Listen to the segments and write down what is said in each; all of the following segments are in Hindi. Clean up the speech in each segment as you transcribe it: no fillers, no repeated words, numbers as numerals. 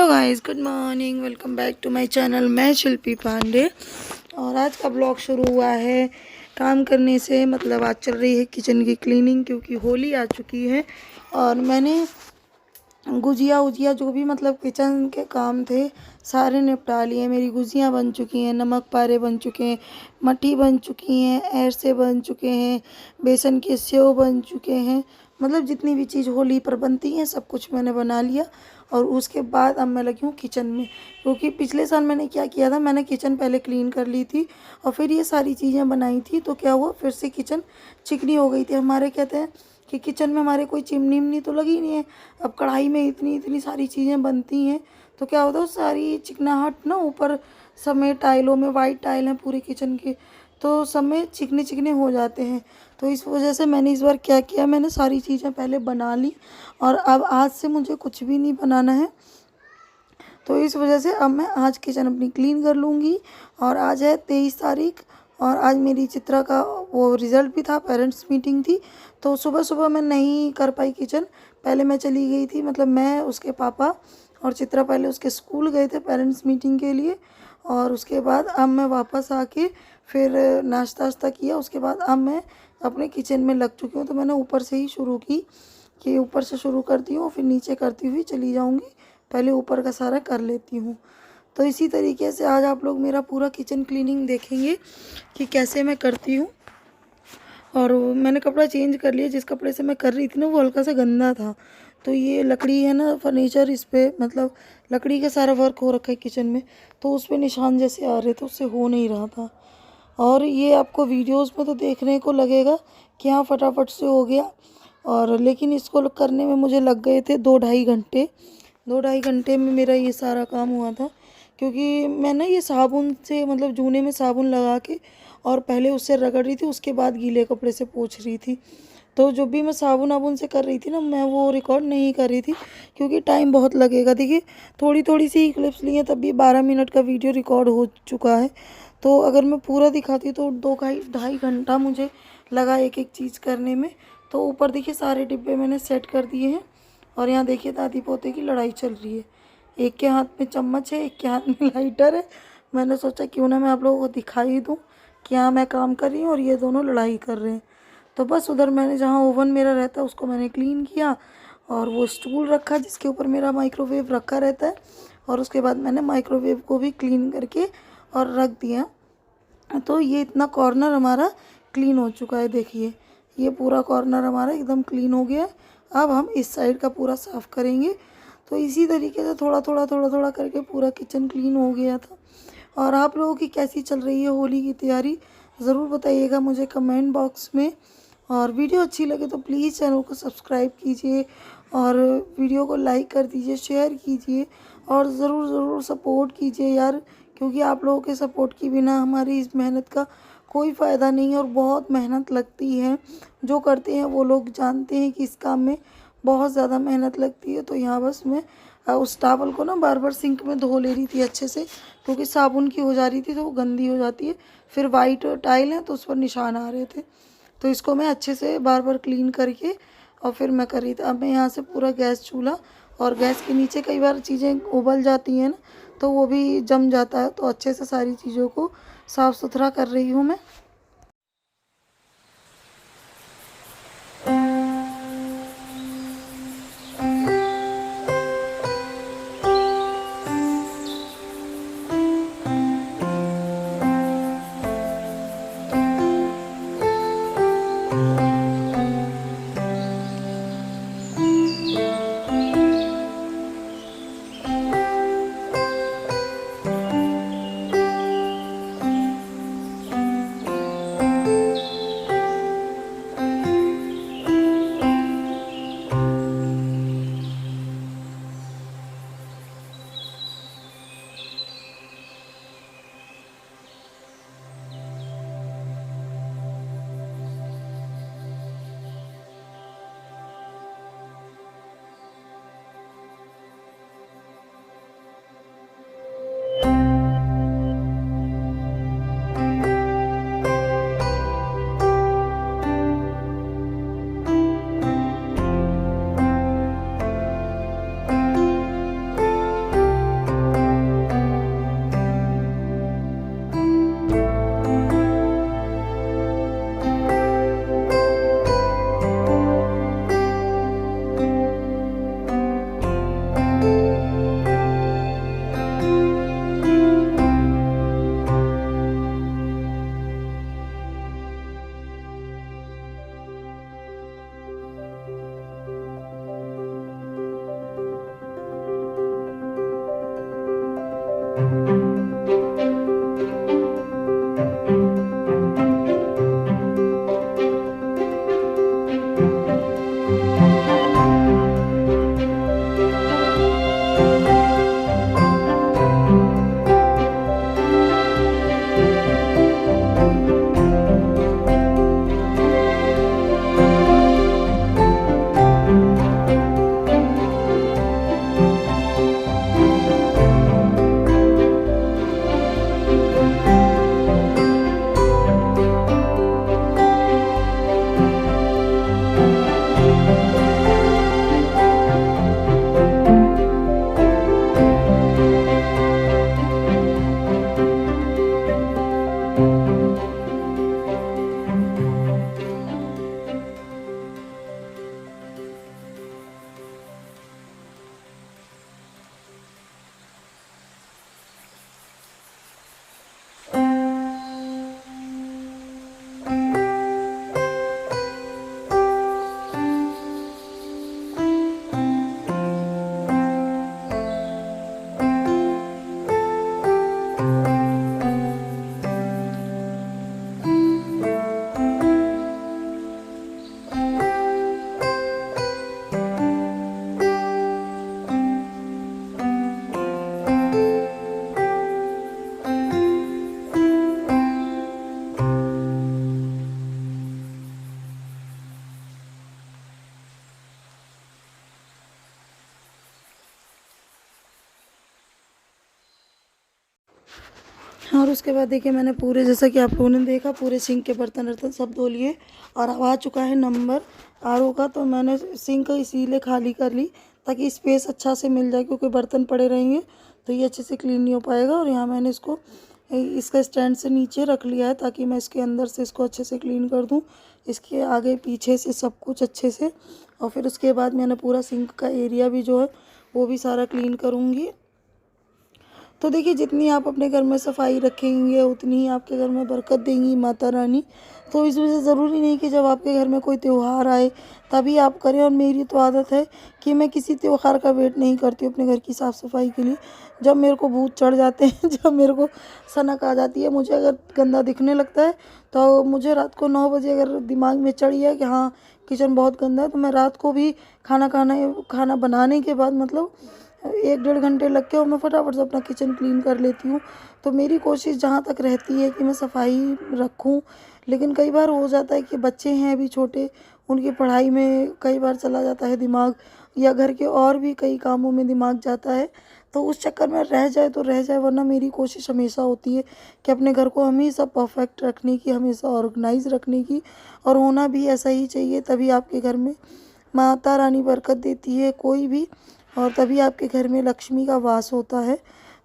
Hello guys, good morning. Welcome back to my channel. मैं शिल्पी पांडे और आज का ब्लॉग शुरू हुआ है काम करने से। मतलब आज चल रही है किचन की क्लीनिंग, क्योंकि होली आ चुकी है और मैंने गुजिया उजिया जो भी मतलब किचन के काम थे सारे निपटा लिए। मेरी गुजियाँ बन चुकी हैं, नमक पारे बन चुके हैं, मट्ठी बन चुकी हैं, ऐरसे बन चुके हैं, बेसन के सेव बन चुके हैं। मतलब जितनी भी चीज़ होली पर बनती हैं सब कुछ मैंने बना लिया। और उसके बाद अब मैं लगी हूँ किचन में, क्योंकि पिछले साल मैंने क्या किया था, मैंने किचन पहले क्लीन कर ली थी और फिर ये सारी चीज़ें बनाई थी। तो क्या हुआ, फिर से किचन चिकनी हो गई थी। हमारे कहते हैं कि किचन में हमारे कोई चिमनी विमनी तो लगी नहीं है। अब कढ़ाई में इतनी इतनी सारी चीज़ें बनती हैं तो क्या होता है, सारी चिकनाहट ना ऊपर सब में टाइलों में, वाइट टाइल हैं पूरे किचन के, तो सब में चिकने चिकने हो जाते हैं। तो इस वजह से मैंने इस बार क्या किया, मैंने सारी चीज़ें पहले बना ली और अब आज से मुझे कुछ भी नहीं बनाना है। तो इस वजह से अब मैं आज किचन अपनी क्लीन कर लूँगी। और आज है 23 तारीख और आज मेरी चित्रा का वो रिज़ल्ट भी था, पेरेंट्स मीटिंग थी। तो सुबह सुबह मैं नहीं कर पाई किचन, पहले मैं चली गई थी। मतलब मैं, उसके पापा और चित्रा पहले उसके स्कूल गए थे पेरेंट्स मीटिंग के लिए। और उसके बाद अब मैं वापस आके फिर नाश्ता वाश्ता किया। उसके बाद अब मैं अपने किचन में लग चुकी हूँ। तो मैंने ऊपर से ही शुरू की कि ऊपर से शुरू करती हूँ, फिर नीचे करती हुई चली जाऊँगी। पहले ऊपर का सारा कर लेती हूँ। तो इसी तरीके से आज आप लोग मेरा पूरा किचन क्लीनिंग देखेंगे कि कैसे मैं करती हूँ। और मैंने कपड़ा चेंज कर लिया, जिस कपड़े से मैं कर रही थी ना वो हल्का सा गंदा था। तो ये लकड़ी है ना, फर्नीचर, इस पर मतलब लकड़ी का सारा वर्क हो रखा है किचन में, तो उस पर निशान जैसे आ रहे थे, उससे हो नहीं रहा था। और ये आपको वीडियोस में तो देखने को लगेगा कि हाँ फटाफट से हो गया, और लेकिन इसको करने में मुझे लग गए थे 2-2.5 घंटे। 2-2.5 घंटे में मेरा ये सारा काम हुआ था। क्योंकि मैं ना ये साबुन से, मतलब जूने में साबुन लगा के और पहले उससे रगड़ रही थी, उसके बाद गीले कपड़े से पोंछ रही थी। तो जो भी मैं साबुन वाबुन से कर रही थी ना, मैं वो रिकॉर्ड नहीं कर रही थी क्योंकि टाइम बहुत लगेगा। देखिए थोड़ी थोड़ी सी क्लिप्स ली हैं तब भी 12 मिनट का वीडियो रिकॉर्ड हो चुका है। तो अगर मैं पूरा दिखाती तो 2-2.5 घंटा मुझे लगा एक एक चीज़ करने में। तो ऊपर देखिए सारे डिब्बे मैंने सेट कर दिए हैं। और यहाँ देखिए दादी पोते की लड़ाई चल रही है। एक के हाथ में चम्मच है, एक के हाथ में लाइटर है। मैंने सोचा क्यों ना मैं आप लोगों को दिखाई दूँ कि हाँ मैं काम कर रही हूँ और ये दोनों लड़ाई कर रहे हैं। तो बस उधर मैंने जहाँ ओवन मेरा रहता है उसको मैंने क्लीन किया और वो स्टूल रखा जिसके ऊपर मेरा माइक्रोवेव रखा रहता है। और उसके बाद मैंने माइक्रोवेव को भी क्लीन करके और रख दिया। तो ये इतना कॉर्नर हमारा क्लीन हो चुका है। देखिए ये पूरा कॉर्नर हमारा एकदम क्लीन हो गया है। अब हम इस साइड का पूरा साफ़ करेंगे। तो इसी तरीके से थोड़ा थोड़ा थोड़ा थोड़ा करके पूरा किचन क्लीन हो गया था। और आप लोगों की कैसी चल रही है होली की तैयारी, ज़रूर बताइएगा मुझे कमेंट बॉक्स में। और वीडियो अच्छी लगे तो प्लीज़ चैनल को सब्सक्राइब कीजिए और वीडियो को लाइक कर दीजिए, शेयर कीजिए और ज़रूर ज़रूर सपोर्ट कीजिए यार, क्योंकि आप लोगों के सपोर्ट के बिना हमारी इस मेहनत का कोई फ़ायदा नहीं है। और बहुत मेहनत लगती है, जो करते हैं वो लोग जानते हैं कि इस काम में बहुत ज़्यादा मेहनत लगती है। तो यहाँ बस मैं उस टावल को ना बार बार सिंक में धो ले रही थी अच्छे से, क्योंकि साबुन की हो जा रही थी तो वो गंदी हो जाती है। फिर वाइट टाइल है तो उस पर निशान आ रहे थे, तो इसको मैं अच्छे से बार बार क्लीन करके और फिर मैं कर रही थी। अब मैं यहाँ से पूरा गैस चूल्हा और गैस के नीचे कई बार चीज़ें उबल जाती हैं ना, तो वो भी जम जाता है। तो अच्छे से सारी चीज़ों को साफ़ सुथरा कर रही हूँ मैं। और उसके बाद देखिए मैंने पूरे, जैसा कि आप लोगों ने देखा, पूरे सिंक के बर्तन वर्तन सब धो लिए और अब आ चुका है नंबर आरओ का। तो मैंने सिंक इसीलिए खाली कर ली ताकि स्पेस अच्छा से मिल जाए, क्योंकि बर्तन पड़े रहेंगे तो ये अच्छे से क्लीन नहीं हो पाएगा। और यहाँ मैंने इसको इसका स्टैंड से नीचे रख लिया है ताकि मैं इसके अंदर से इसको अच्छे से क्लीन कर दूँ, इसके आगे पीछे से सब कुछ अच्छे से। और फिर उसके बाद मैंने पूरा सिंक का एरिया भी जो है वो भी सारा क्लीन करूँगी। तो देखिए जितनी आप अपने घर में सफाई रखेंगे उतनी ही आपके घर में बरकत देंगी माता रानी। तो इस वजह से ज़रूरी नहीं कि जब आपके घर में कोई त्यौहार आए तभी आप करें। और मेरी तो आदत है कि मैं किसी त्यौहार का वेट नहीं करती हूँ अपने घर की साफ़ सफाई के लिए। जब मेरे को भूत चढ़ जाते हैं, जब मेरे को सनक आ जाती है, मुझे अगर गंदा दिखने लगता है तो मुझे रात को 9 बजे अगर दिमाग में चढ़ गया कि हाँ किचन बहुत गंदा है, तो मैं रात को भी खाना बनाने के बाद मतलब 1-1.5 घंटे लग के और मैं फटाफट से अपना किचन क्लीन कर लेती हूँ। तो मेरी कोशिश जहाँ तक रहती है कि मैं सफाई रखूँ। लेकिन कई बार हो जाता है कि बच्चे हैं अभी छोटे, उनकी पढ़ाई में कई बार चला जाता है दिमाग, या घर के और भी कई कामों में दिमाग जाता है, तो उस चक्कर में रह जाए तो रह जाए। वरना मेरी कोशिश हमेशा होती है कि अपने घर को हमेशा परफेक्ट रखने की, हमेशा ऑर्गेनाइज रखने की। और होना भी ऐसा ही चाहिए, तभी आपके घर में माता रानी बरकत देती है कोई भी, और तभी आपके घर में लक्ष्मी का वास होता है।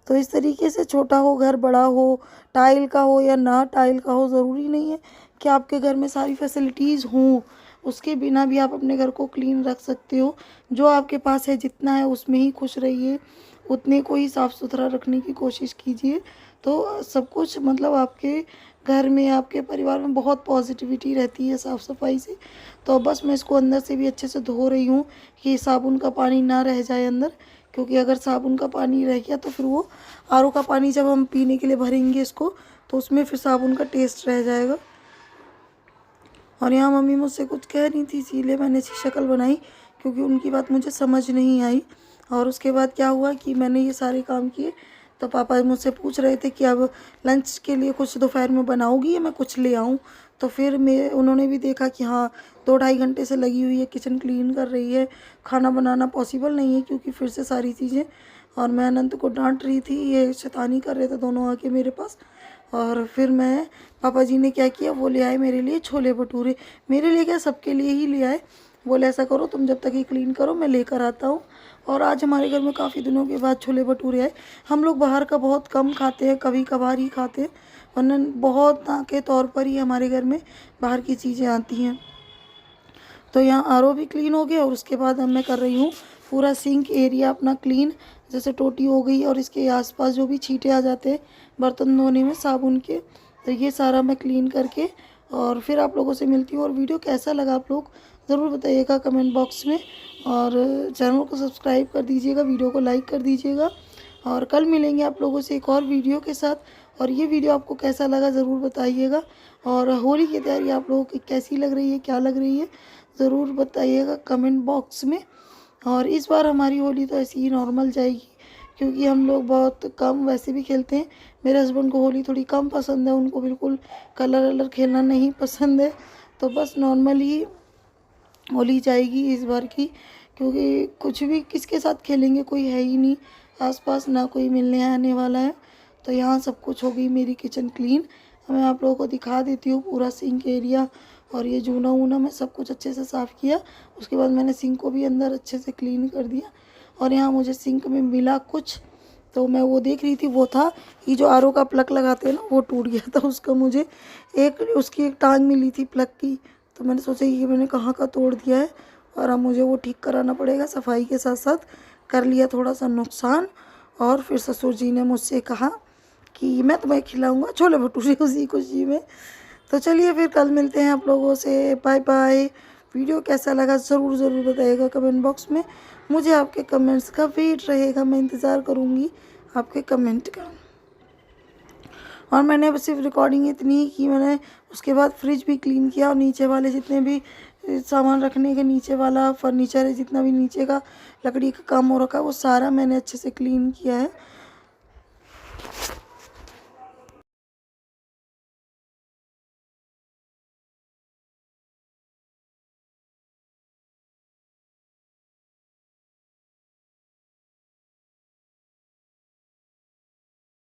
तो इस तरीके से छोटा हो घर, बड़ा हो, टाइल का हो या ना टाइल का हो, ज़रूरी नहीं है कि आपके घर में सारी फैसिलिटीज़ हों। उसके बिना भी आप अपने घर को क्लीन रख सकते हो। जो आपके पास है, जितना है उसमें ही खुश रहिए, उतने को ही साफ़ सुथरा रखने की कोशिश कीजिए। तो सब कुछ मतलब आपके घर में, आपके परिवार में बहुत पॉजिटिविटी रहती है साफ़ सफाई से। तो बस मैं इसको अंदर से भी अच्छे से धो रही हूँ कि साबुन का पानी ना रह जाए अंदर, क्योंकि अगर साबुन का पानी रह गया तो फिर वो आरओ का पानी जब हम पीने के लिए भरेंगे इसको, तो उसमें फिर साबुन का टेस्ट रह जाएगा। और यहाँ मम्मी मुझसे कुछ कह रही थी, इसीलिए मैंने ऐसी शक्ल बनाई, क्योंकि उनकी बात मुझे समझ नहीं आई। और उसके बाद क्या हुआ कि मैंने ये सारे काम किए, तो पापा मुझसे पूछ रहे थे कि अब लंच के लिए कुछ दोपहर में बनाओगी या मैं कुछ ले आऊँ। तो फिर उन्होंने भी देखा कि हाँ 2-2.5 घंटे से लगी हुई है, किचन क्लीन कर रही है, खाना बनाना पॉसिबल नहीं है क्योंकि फिर से सारी चीज़ें। और मैं अनंत को डांट रही थी, ये शैतानी कर रहे थे दोनों आके मेरे पास। और फिर पापा जी ने क्या किया, वो ले आए मेरे लिए छोले भटूरे। मेरे लिए क्या, सबके लिए ही ले आए। बोले ऐसा करो तुम जब तक ये क्लीन करो, मैं लेकर आता हूँ। और आज हमारे घर में काफ़ी दिनों के बाद छोले भटूरे आए। हम लोग बाहर का बहुत कम खाते हैं, कभी कभार ही खाते हैं, वरना बहुत ना के तौर पर ही हमारे घर में बाहर की चीज़ें आती हैं। तो यहाँ आरओ भी क्लीन हो गया और उसके बाद अब मैं कर रही हूँ पूरा सिंक एरिया अपना क्लीन। जैसे टोटी हो गई और इसके आसपास जो भी छींटे आ जाते हैं बर्तन धोने में साबुन के, तो ये सारा मैं क्लीन करके और फिर आप लोगों से मिलती हूँ। और वीडियो कैसा लगा आप लोग ज़रूर बताइएगा कमेंट बॉक्स में, और चैनल को सब्सक्राइब कर दीजिएगा, वीडियो को लाइक कर दीजिएगा। और कल मिलेंगे आप लोगों से एक और वीडियो के साथ। और ये वीडियो आपको कैसा लगा ज़रूर बताइएगा। और होली की तैयारी आप लोगों की कैसी लग रही है, क्या लग रही है, ज़रूर बताइएगा कमेंट बॉक्स में। और इस बार हमारी होली तो ऐसी ही नॉर्मल जाएगी, क्योंकि हम लोग बहुत कम वैसे भी खेलते हैं। मेरे हस्बैंड को होली थोड़ी कम पसंद है, उनको बिल्कुल कलर वलर खेलना नहीं पसंद है। तो बस नॉर्मल ही होली जाएगी इस बार की, क्योंकि कुछ भी किसके साथ खेलेंगे, कोई है ही नहीं आसपास, ना कोई मिलने आने वाला है। तो यहाँ सब कुछ हो गई मेरी किचन क्लीन। मैं आप लोगों को दिखा देती हूँ पूरा सिंक एरिया, और ये जूना वूना मैं सब कुछ अच्छे से साफ़ किया। उसके बाद मैंने सिंक को भी अंदर अच्छे से क्लीन कर दिया। और यहाँ मुझे सिंक में मिला कुछ, तो मैं वो देख रही थी। वो था ये जो आरओ का प्लग लगाते हैं ना, वो टूट गया था। उसका मुझे उसकी एक टांग मिली थी प्लग की, तो मैंने सोचा ये मैंने कहाँ का तोड़ दिया है, और अब मुझे वो ठीक कराना पड़ेगा। सफाई के साथ साथ कर लिया थोड़ा सा नुकसान। और फिर ससुर जी ने मुझसे कहा कि मैं तुम्हें खिलाऊंगा छोले भटूरे उसी खुशी में। तो चलिए फिर कल मिलते हैं आप लोगों से। Bye bye. वीडियो कैसा लगा ज़रूर ज़रूर बताइएगा कमेंट बॉक्स में। मुझे आपके कमेंट्स का वेट रहेगा, मैं इंतज़ार करूँगी आपके कमेंट का। और मैंने बस सिर्फ रिकॉर्डिंग इतनी ही की। मैंने उसके बाद फ्रिज भी क्लीन किया, और नीचे वाले जितने भी सामान रखने के नीचे वाला फर्नीचर है, जितना भी नीचे का लकड़ी का काम हो रखा है, वो सारा मैंने अच्छे से क्लीन किया है।